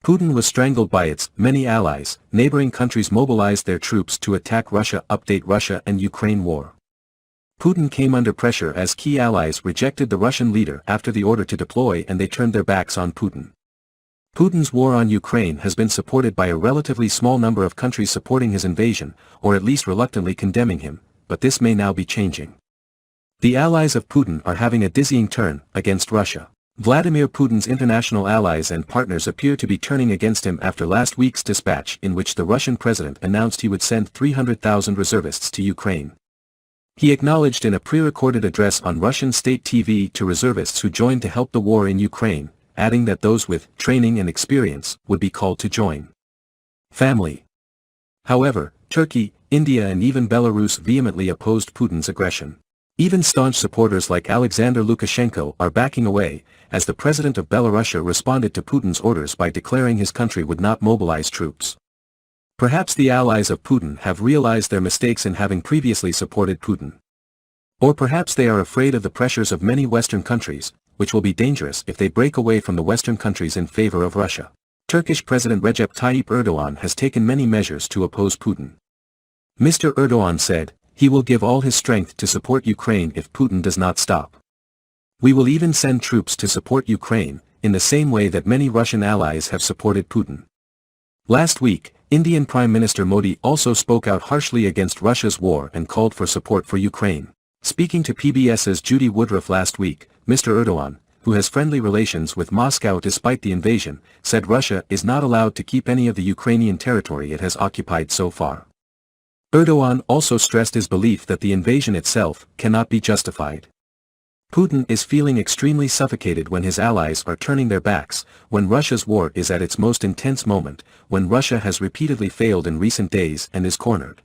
Putin was strangled by its many allies. Neighboring countries mobilized their troops to attack Russia. Update: Russia and Ukraine war. Putin came under pressure as key allies rejected the Russian leader after the order to deploy, and they turned their backs on Putin. Putin's war on Ukraine has been supported by a relatively small number of countries supporting his invasion, or at least reluctantly condemning him, but this may now be changing. The allies of Putin are having a dizzying turn against Russia. Vladimir Putin's international allies and partners appear to be turning against him after last week's dispatch in which the Russian president announced he would send 300,000 reservists to Ukraine. He acknowledged in a pre-recorded address on Russian state TV to reservists who joined to help the war in Ukraine, adding that those with training and experience would be called to join. Family. However, Turkey, India and even Belarus vehemently opposed Putin's aggression. Even staunch supporters like Alexander Lukashenko are backing away, as the president of Belarus responded to Putin's orders by declaring his country would not mobilize troops. Perhaps the allies of Putin have realized their mistakes in having previously supported Putin. Or perhaps they are afraid of the pressures of many Western countries, which will be dangerous if they break away from the Western countries in favor of Russia. Turkish President Recep Tayyip Erdogan has taken many measures to oppose Putin. Mr. Erdogan said, he will give all his strength to support Ukraine if Putin does not stop. We will even send troops to support Ukraine, in the same way that many Russian allies have supported Putin. Last week, Indian Prime Minister Modi also spoke out harshly against Russia's war and called for support for Ukraine. Speaking to PBS's Judy Woodruff last week, Mr. Erdogan, who has friendly relations with Moscow despite the invasion, said Russia is not allowed to keep any of the Ukrainian territory it has occupied so far. Erdogan also stressed his belief that the invasion itself cannot be justified. Putin is feeling extremely suffocated when his allies are turning their backs, when Russia's war is at its most intense moment, when Russia has repeatedly failed in recent days and is cornered.